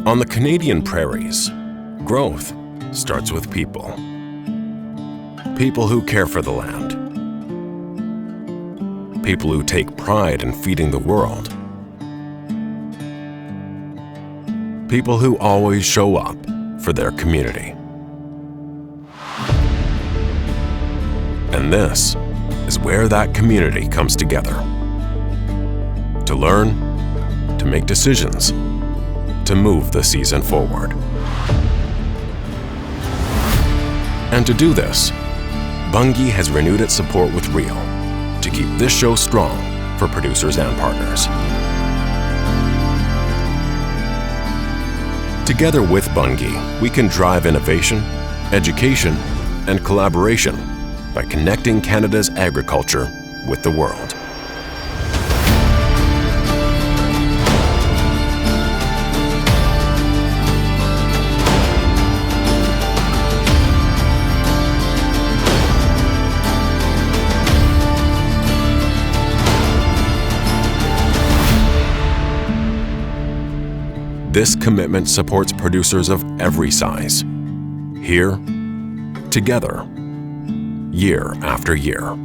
On the Canadian prairies, growth starts with people. People who care for the land. People who take pride in feeding the world. People who always show up for their community. And this is where that community comes together. To learn, to make decisions, to move the season forward. And to do this, Bunge has renewed its support with Real to keep this show strong for producers and partners. Together with Bunge, we can drive innovation, education, and collaboration by connecting Canada's agriculture with the world. This commitment supports producers of every size, here, together, year after year.